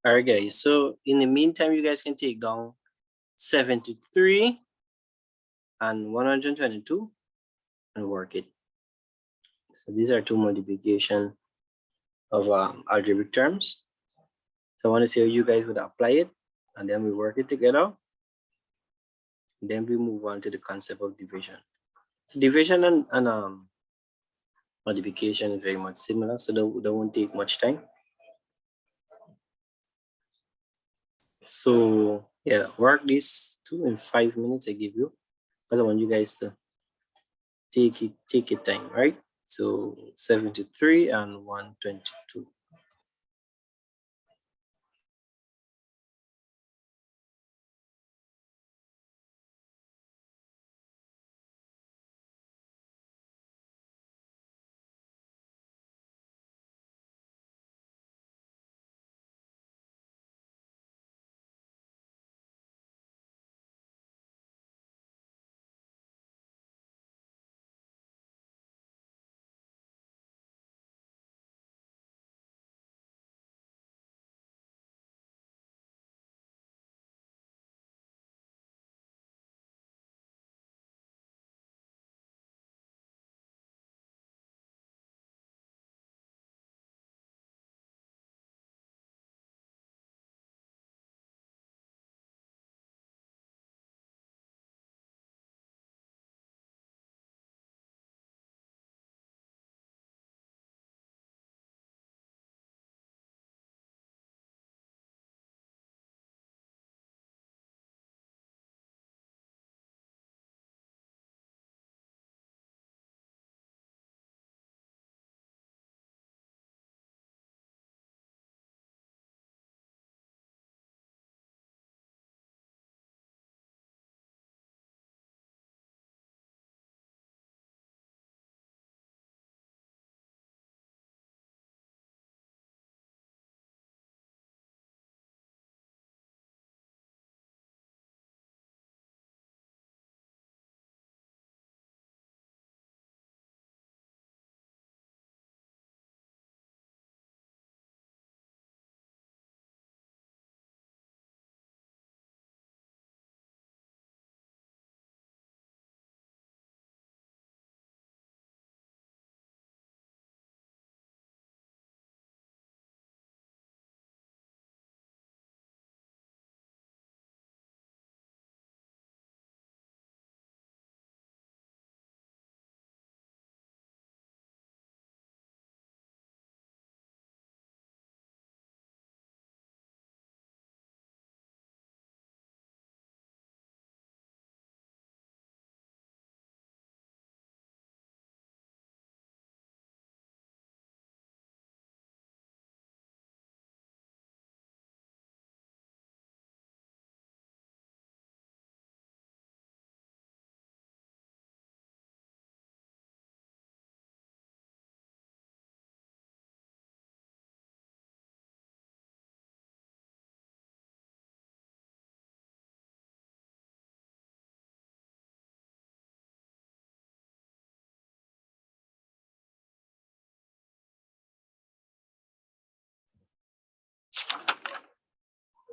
All right, guys. So in the meantime, you guys can take down 73 and 122 and work it. So these are two multiplication of algebraic terms. So I want to see how you guys would apply it, and then we work it together. Then we move on to the concept of division. So division and multiplication is very much similar, so that won't take much time. So yeah, work these two in 5 minutes I give you, because I want you guys to take your time, right? So 73 and 122.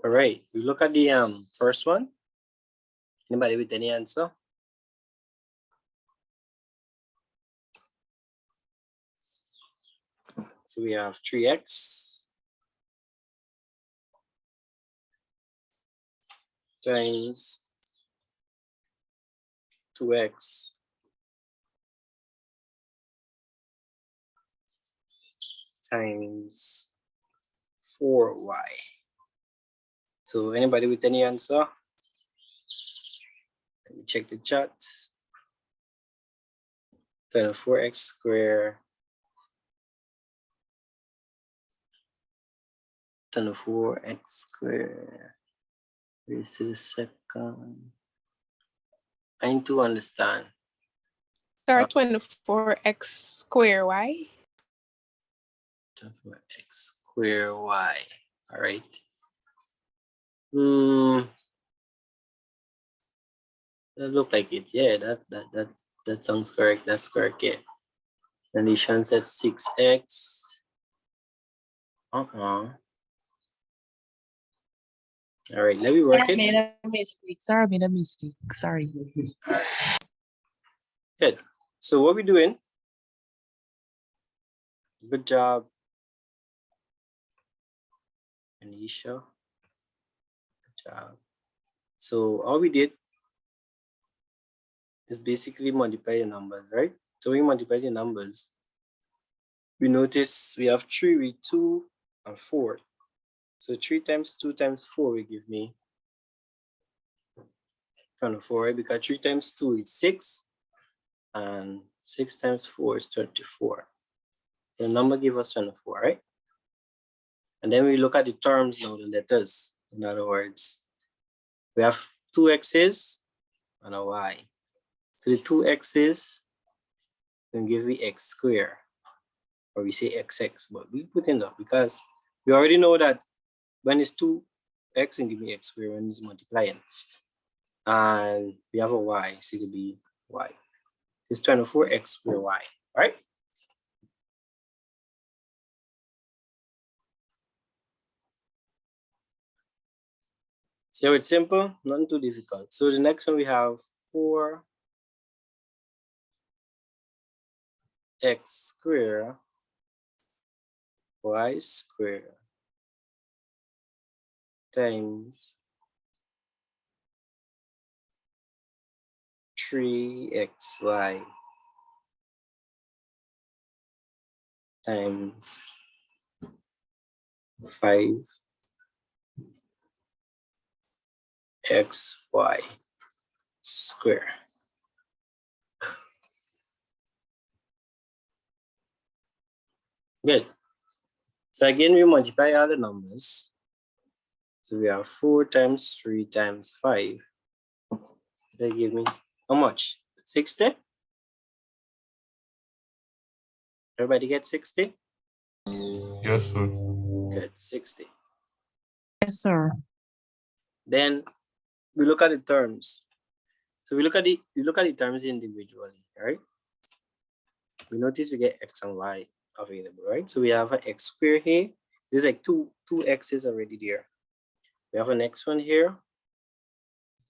All right, we look at the first one. Anybody with any answer? So we have 3x times 2x times 4y. So anybody with any answer? Let me check the chat. 4x squared 4x squared raised to the second. I need to understand. Sorry, 24x square y. 24x squared y. All right. That look like it. Yeah, that sounds correct. That's correct. Yeah. And Ishan said 6x. All right, let me work it. Made a mistake. Sorry, made a mistake. Sorry. Good. So what we doing? Good job, Anisha. Good job. So all we did is basically multiply the numbers, right? So when we multiply the numbers, we notice we have 3 with 2 and 4. So 3 times 2 times 4 will give me 24, right? Because 3 times 2 is 6 and 6 times 4 is 24. The number gives us 24, right? And then we look at the terms now, the letters. In other words, we have 2 x's and a y. So the 2 x's can give me x squared, or we say xx, but we put in that because we already know that when it's 2x and give me x squared when it's multiplying. And we have a y, so it could be y. It's 24x squared y, right? So it's simple, not too difficult. So the next one we have 4x squared y squared times 3xy times 5xy squared. Good. So again, we multiply all the numbers. So we have 4 times 3 times 5. They give me how much? 60? Everybody get 60? Yes, sir. Good, 60. Yes, sir. Then we look at the terms. So we look at the terms individually, right? We notice we get x and y available, right? So we have an x squared here. There's like two x's already there. We have a next one here.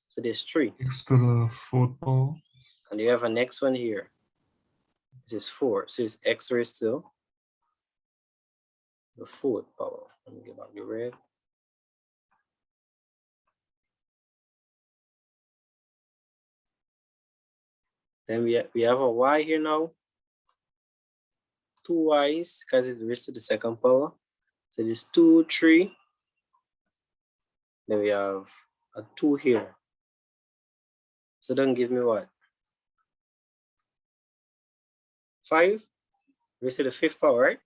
So there's 3. X to the 4th power. And you have a next one here. This is 4. So it's x raised to the 4th power. Let me get back the red. Then we have a y here now. 2 y's because it's raised to the 2nd power. So there's 2, 3. Then we have a 2 here. So don't give me what? 5 raised to the 5th power, right?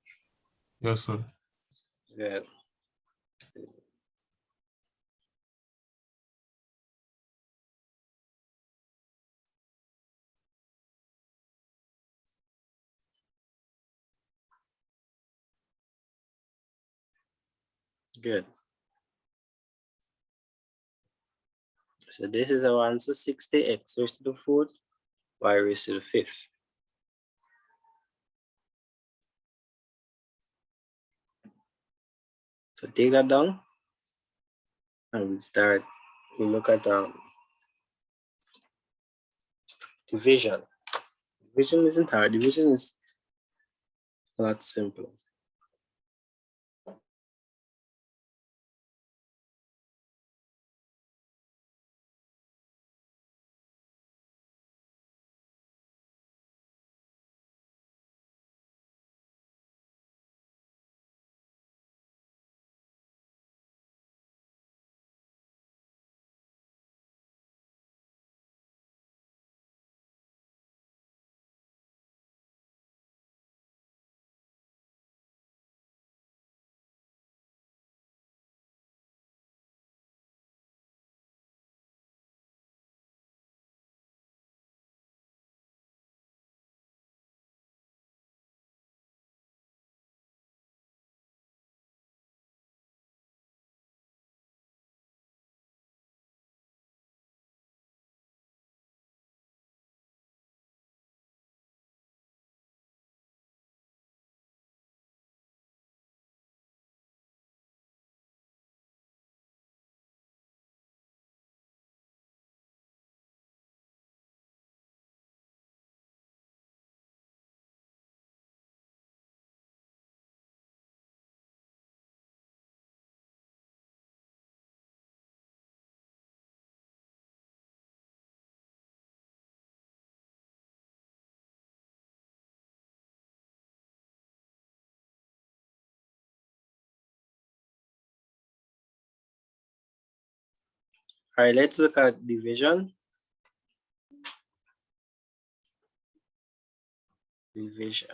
Yes, sir. Good. Good. So this is our answer, 60x raised to the 4th, y raised to the 5th. So take that down. And we look at division. Division isn't hard. Division is a lot simpler. All right, let's look at division. Division.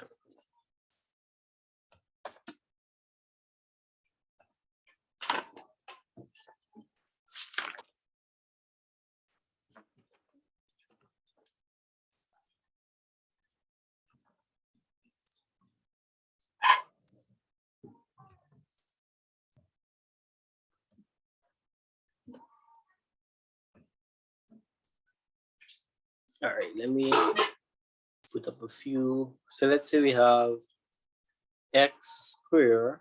All right, let me put up a few. So let's say we have x squared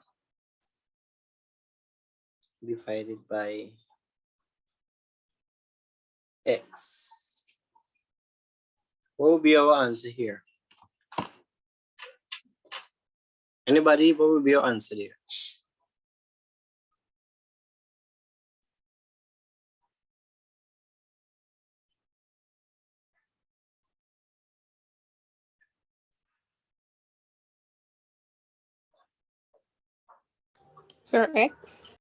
divided by x. What will be our answer here? Anybody, what will be your answer there? Sir, X.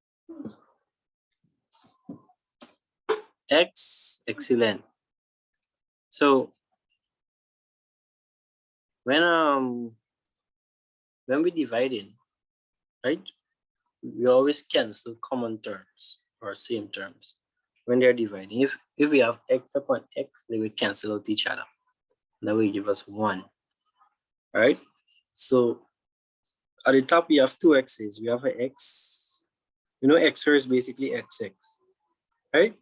X, excellent. So when we dividing, right? We always cancel common terms or same terms when they're dividing. If we have x upon x, they will cancel out each other. That will give us 1. Right? So at the top we have 2 x's. We have an x. You know, x here is basically xx, right?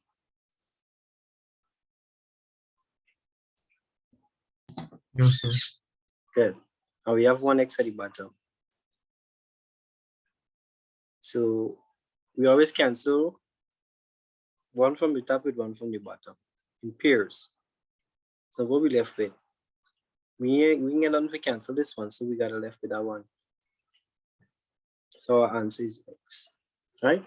Yes, sir. Good. And we have 1 x at the bottom. So we always cancel 1 from the top with 1 from the bottom in pairs. So what we left with? We get on to cancel this one, so we got left with that one. So our answer is x, right?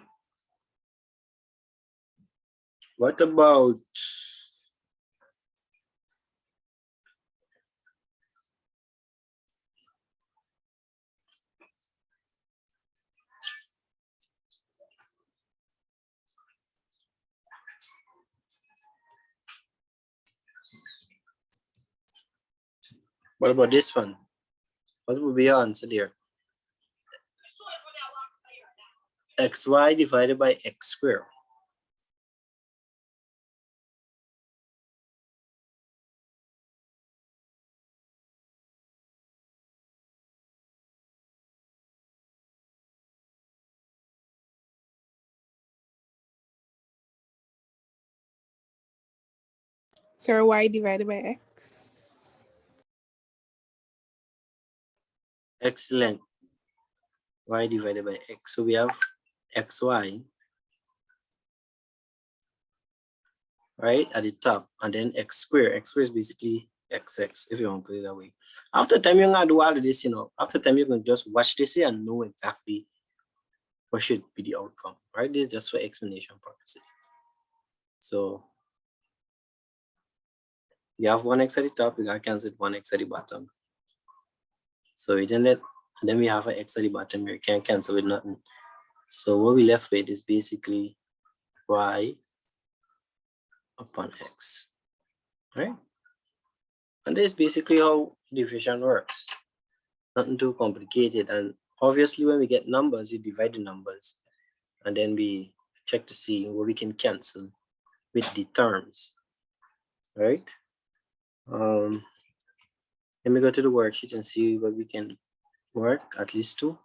What about this one? What would be your answer there? xy divided by x squared. Sir, Y divided by X. Excellent. Y divided by x. So we have xy right, at the top, and then x square. X square is basically xx, if you want to put it that way. After time, you're gonna do all of this, you know. After time, you're gonna just watch this here and know exactly what should be the outcome, right? This is just for explanation purposes. So you have 1x at the top, you gotta cancel 1x at the bottom. So we didn't let, and then we have an x at the bottom here, you can't cancel with nothing. So what we left with is basically y upon x, right? And this is basically how division works. Nothing too complicated. And obviously when we get numbers, you divide the numbers and then we check to see what we can cancel with the terms, right? Let me go to the worksheet and see what we can work, at least two.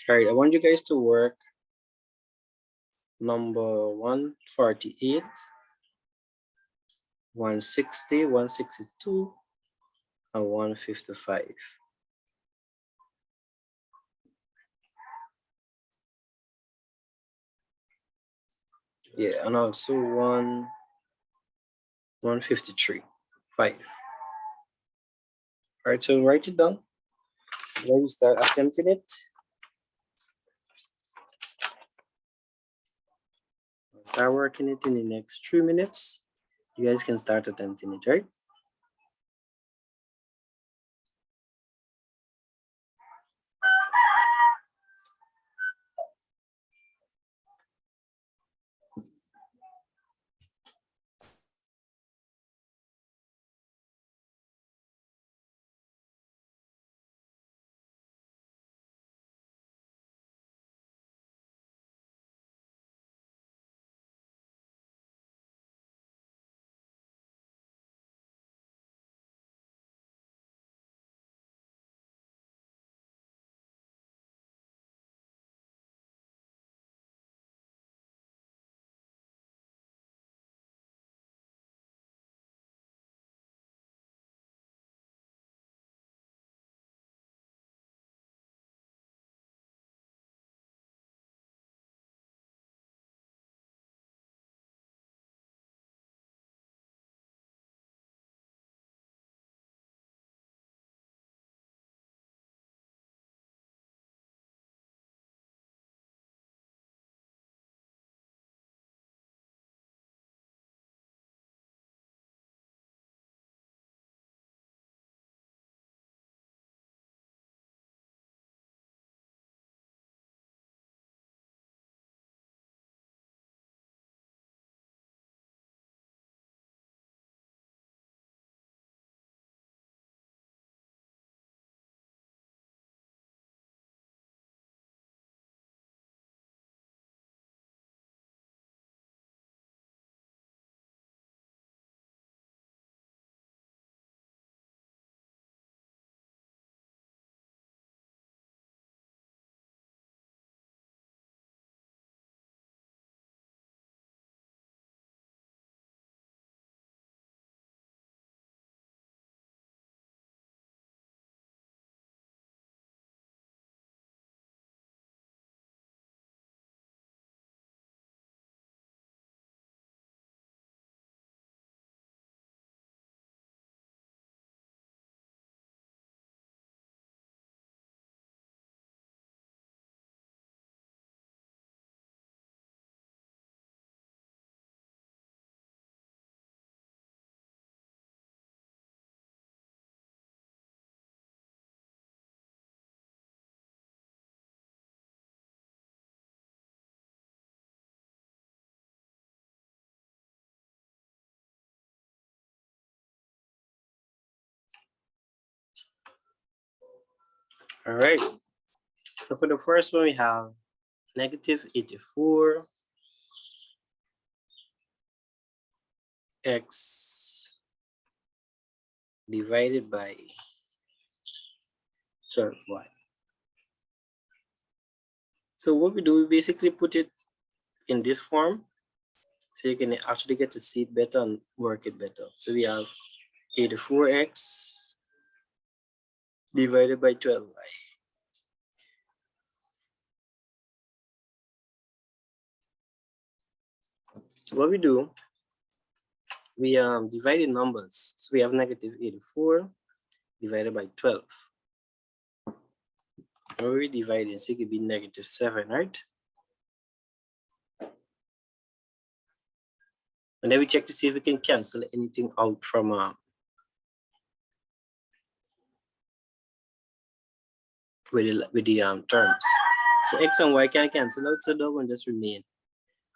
All right, I want you guys to work number 148, 160, 162, and 155. Yeah, and also 153, 5. All right, so write it down. Then we start attempting it. Start working it in the next 3 minutes. You guys can start attempting it, right? All right. So for the first one, we have negative 84 x divided by 12y. So what we do, we basically put it in this form so you can actually get to see it better and work it better. So we have 84x divided by 12y. So what we do, we divide the numbers. So we have negative 84 divided by 12. When we divide it, so it could be negative 7, right? And then we check to see if we can cancel anything out from with the terms. So x and y can cancel out, so that one just remain.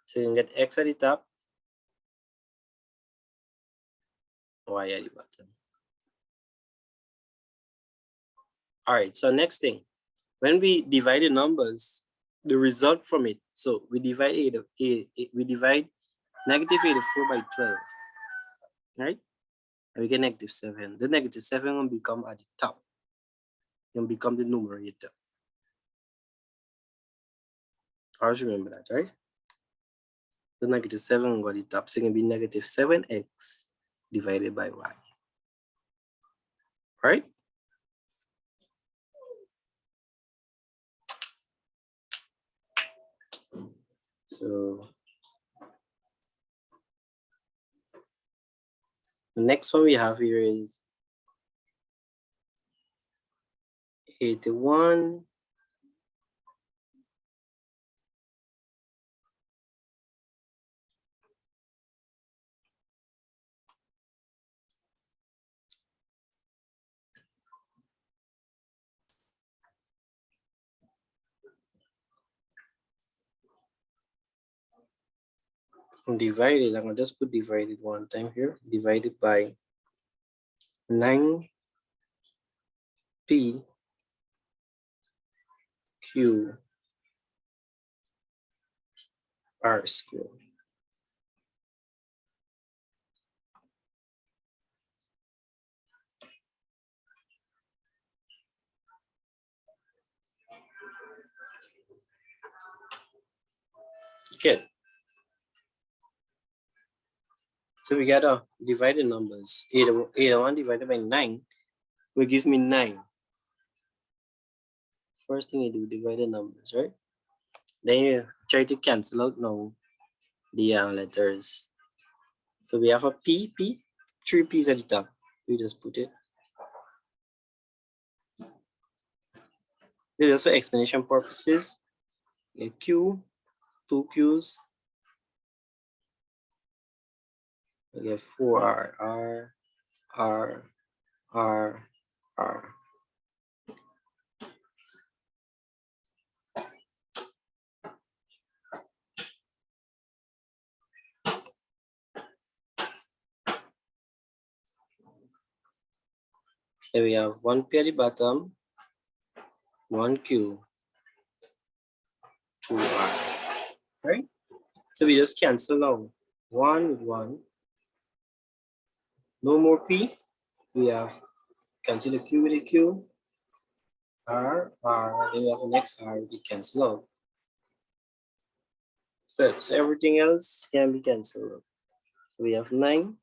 So you can get x at the top, y at the bottom. All right, so next thing, when we divide the numbers, the result from it, so we divide negative 84 by 12, right? And we get negative 7. The negative 7 will become at the top. It will become the numerator. Always remember that, right? The negative 7 will go at the top, so it can be negative 7x divided by y. Right? So the next one we have here is 81 divided, I'm gonna just put divided one time here, divided by 9p q r squared. Okay. So we got to divide the numbers. 81 divided by 9 will give me 9. First thing you do, divide the numbers, right? Then you try to cancel out now the letters. So we have a p, 3 p's at the top. We just put it. This is for explanation purposes. A q, 2 q's. We get 4r, r, r, r. Then we have 1p at the bottom, 1q, 2r, right? So we just cancel now. 1 with 1. No more p. We have cancel the q with the q. R, then we have the next r, we cancel out. So everything else can be cancelled out. So we have 9.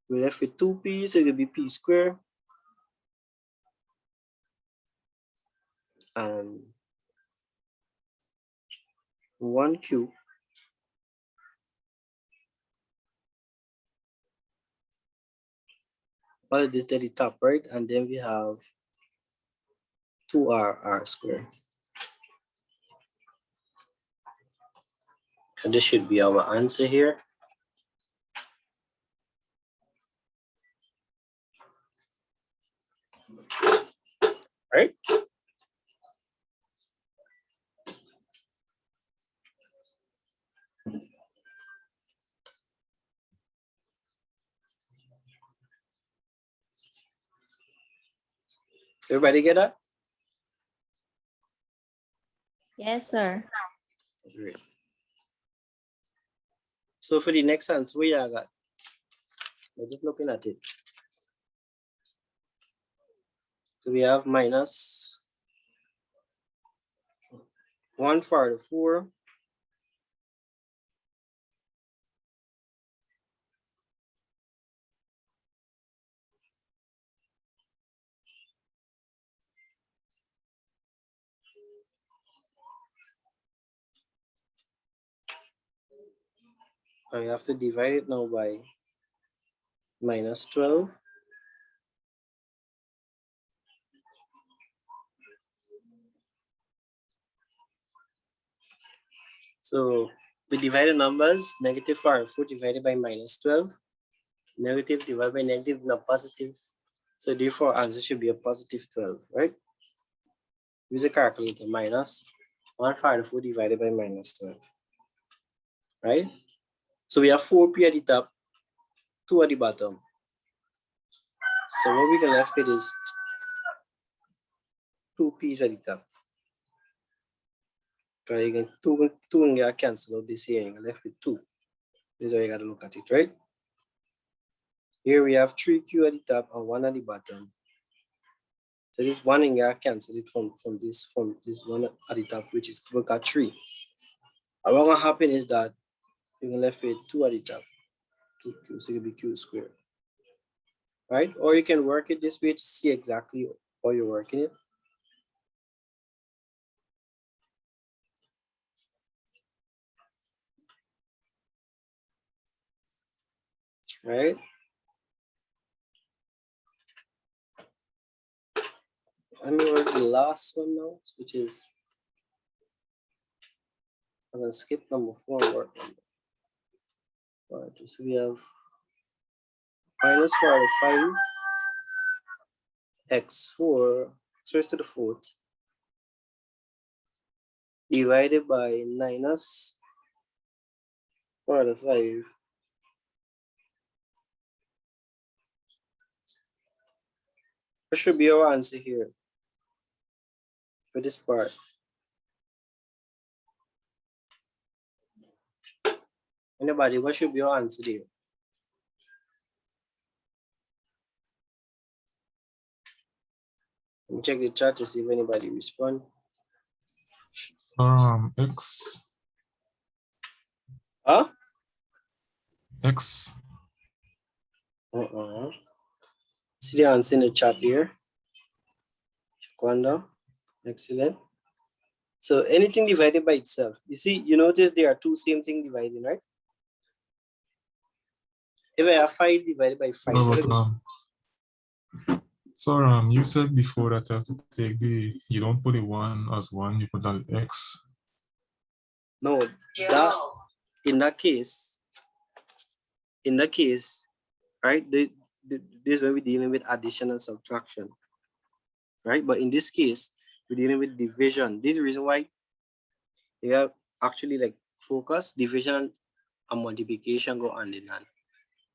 We're left with 2p, so it will be p squared. And 1q. All this at the top, right? And then we have 2r squared. So this should be our answer here. Right? Everybody get that? Yes, sir. Great. So for the next answer, we are got. We're just looking at it. So we have minus 1/4. I have to divide it now by minus 12. So we divide the numbers, -4 divided by minus 12. Negative divided by negative, not positive. So therefore answer should be a positive 12, right? Use a calculator, minus 1/4 divided by minus 12, right? So we have 4p at the top, 2 at the bottom. So what we're gonna left with is 2p's at the top. So you can two and get cancel out this here, and you're left with 2. This is how you gotta look at it, right? Here we have 3q at the top and 1 at the bottom. So this 1 and you cancel it from this one at the top, which is we got 3. And what gonna happen is that you're gonna left with 2 at the top. 2q, so it'll be q squared. Right? Or you can work it this way to see exactly how you're working it. Right? Let me work the last one now, which is, I'm gonna skip number 4 and work number 5. So we have minus 5 x4 x raised to the 4th divided by minus 5. What should be our answer here for this part? Anybody, what should be your answer there? Let me check the chat to see if anybody respond. X. Huh? X. See the answer in the chat here. Kwanda. Excellent. So anything divided by itself. You see, you notice there are two same things dividing, right? If I have 5 divided by 5. No, but, so you said before that you have to take you don't put the 1 as 1, you put an X. No, that in that case, right? This is when we're dealing with addition and subtraction, right? But in this case, we're dealing with division. This is the reason why you have actually like focus, division, and multiplication go hand in hand.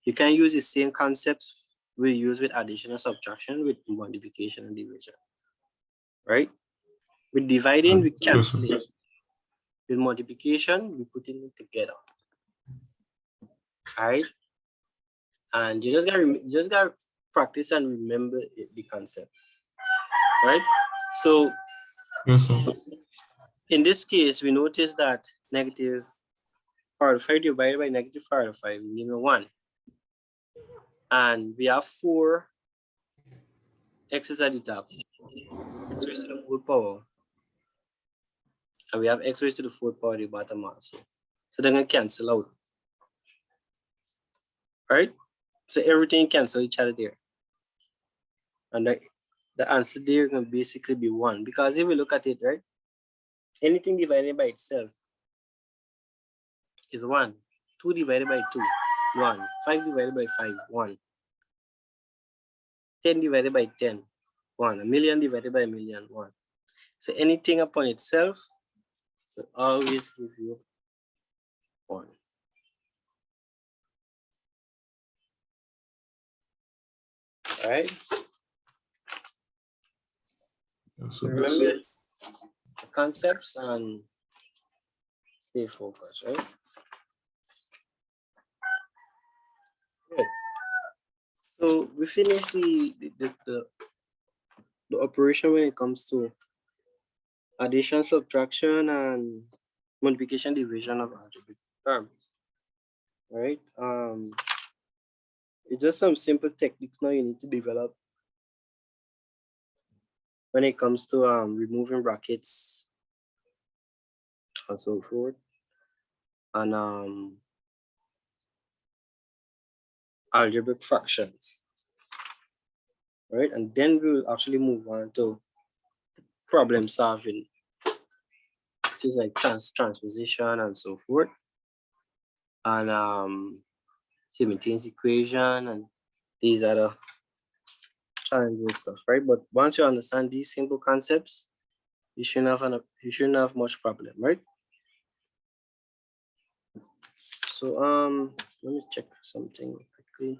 You can use the same concepts we use with addition and subtraction with multiplication and division, right? With dividing, we cancel it. With multiplication, we put it together. All right, and you just gotta practice and remember the concept, right? So Yes, sir. in this case, we notice that negative part of 5 divided by negative part of 5, we give 1, and we have 4 x's at the top, x raised to the 4th power, and we have x raised to the 4th power at the bottom also. So they're gonna cancel out. Right? So everything cancel each other there. And the answer there can basically be 1. Because if we look at it, right? Anything divided by itself is 1. 2 divided by 2, 1. 5 divided by 5, 1. 10 divided by 10, 1. A million divided by a million, 1. So anything upon itself will always give you 1. All right. Yes, So sir. remember the concepts and stay focused, right? Good. So we finished the operation when it comes to addition, subtraction, and multiplication, division of algebraic terms. All right. It's just some simple techniques now you need to develop when it comes to removing brackets and so forth, and algebraic fractions. All right, and then we will actually move on to problem solving, which is like transposition and so forth, and simultaneous equation and these other challenging stuff, right? But once you understand these simple concepts, you shouldn't have much problem, right? So let me check something quickly.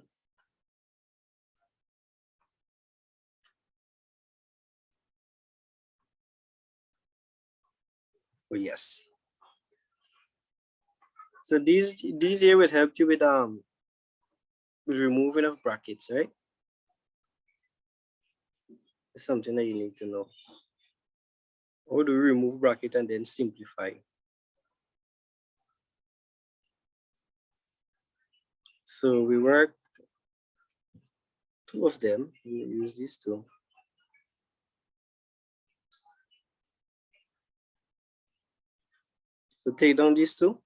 Oh yes. So these here would help you with removing of brackets, right? It's something that you need to know. How do we remove bracket and then simplify? So we work two of them. We use these two. So take down these two.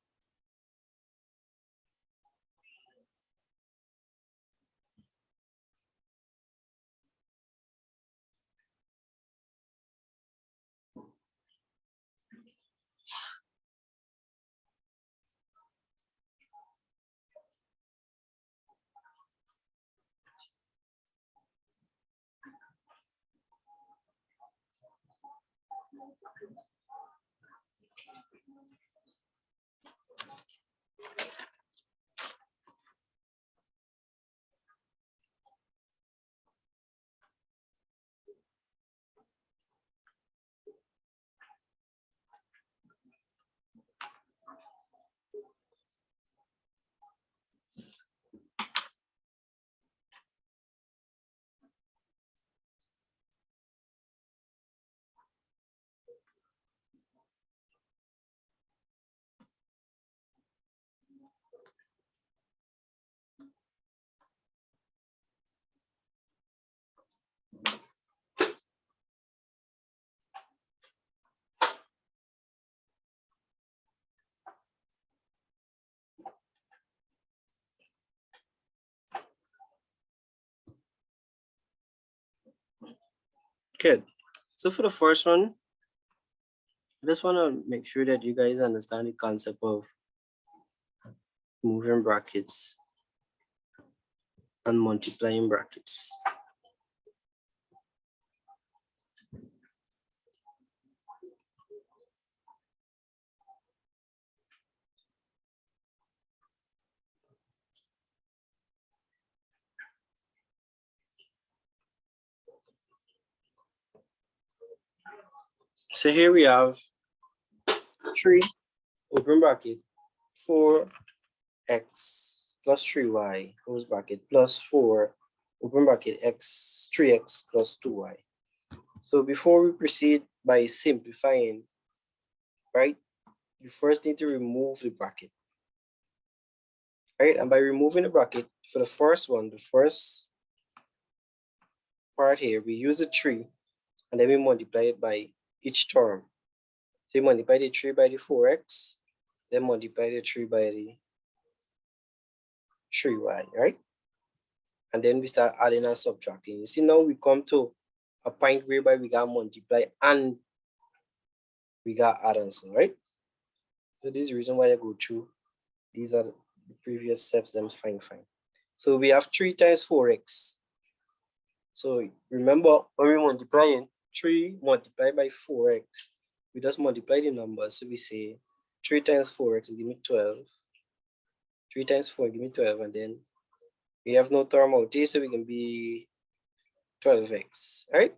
Good. So for the first one, I just want to make sure that you guys understand the concept of moving brackets and multiplying brackets. So here we have 3 open bracket 4x plus 3y close bracket plus 4 open bracket x 3x plus 2y. So before we proceed by simplifying, right, you first need to remove the bracket, right? And by removing the bracket for the first one, the first part here, we use the 3 and then we multiply it by each term. So you multiply the 3 by the 4x, then multiply the 3 by the 3y, right? And then we start adding and subtracting. You see, now we come to a point whereby we got multiply and we got add and sum, right? So this is the reason why I go through. These are the previous steps, then fine. So we have 3 times 4x. So remember, when we're multiplying, 3 multiplied by 4x, we just multiply the numbers. So we say 3 times 4x give me 12. 3 times 4 give me 12, and then we have no term out here, so we can be 12x, right?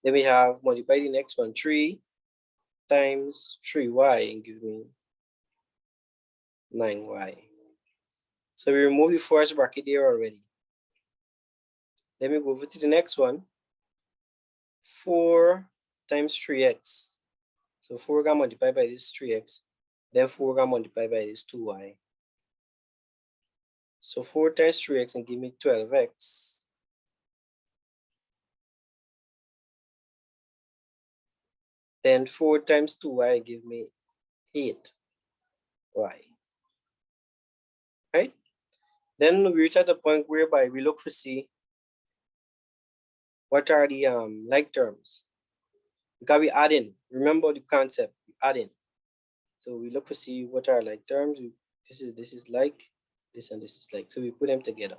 Then we have multiply the next one, 3 times 3y and give me 9y. So we remove the first bracket there already. Let me go over to the next one. 4 times 3x. So 4 gonna multiply by this 3x. Then 4 gonna multiply by this 2y. So 4 times 3x and give me 12x. Then 4 times 2y give me 8y. Right? Then we reach at a point whereby we look for see what are the like terms. Because we add in. Remember the concept, we add in. So we look to see what are like terms. This is like, this and this is like. So we put them together.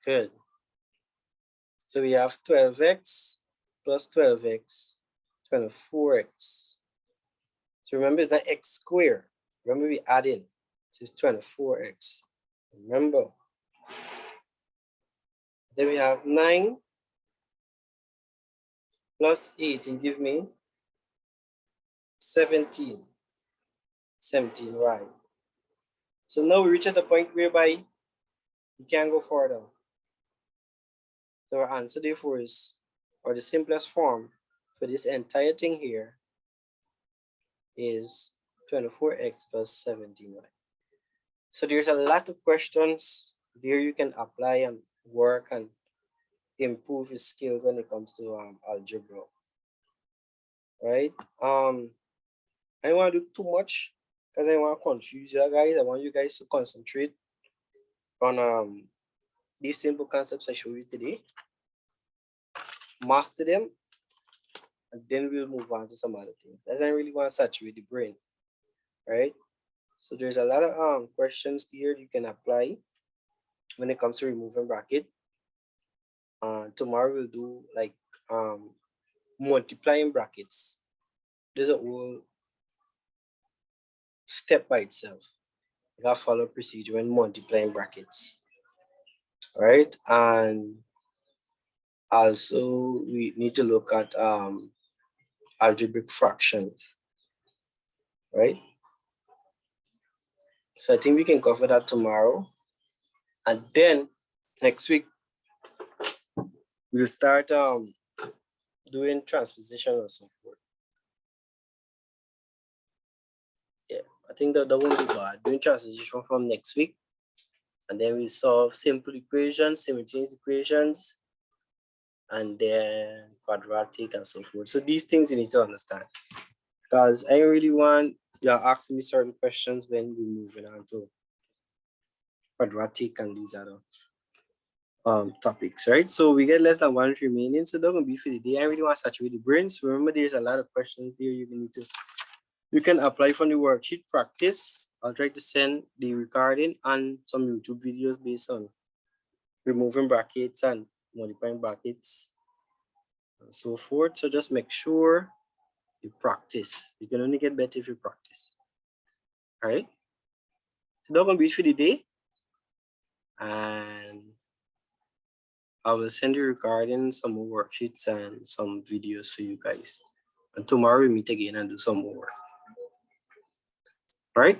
Good. So we have 12x plus 12x, 24x. So remember, it's not x squared. Remember, we add in. So it's 24x. Remember. Then we have 9 plus 8 and give me 17. 17, right? So now we reach at a point whereby we can go further. So our answer therefore is, or the simplest form for this entire thing here is 24x plus 17y. So there's a lot of questions there you can apply and work and improve your skills when it comes to algebra, right? I don't want to do too much because I want to confuse you guys. I want you guys to concentrate on these simple concepts I showed you today. Master them, and then we'll move on to some other things. I don't really want to saturate the brain, right? So there's a lot of questions here you can apply when it comes to removing bracket. Tomorrow we'll do like multiplying brackets. There's a whole step by itself. You gotta follow procedure when multiplying brackets. All right, and also we need to look at algebraic fractions, right? So I think we can cover that tomorrow. And then next week, we'll start doing transposition and so forth. Yeah, I think that won't be bad. Doing transposition from next week. And then we solve simple equations, simultaneous equations, and then quadratic and so forth. So these things you need to understand. Because I really want you are asking me certain questions when we're moving on to quadratic and these other topics, right? So we get less than 1 remaining, so that's gonna be for the day. I really want to saturate the brain. So remember, there's a lot of questions there you can apply from the worksheet practice. I'll try to send the recording and some YouTube videos based on removing brackets and modifying brackets and so forth. So just make sure you practice. You can only get better if you practice. All right. So that's gonna be it for the day. And I will send you recording some more worksheets and some videos for you guys. And tomorrow we meet again and do some more work. All right.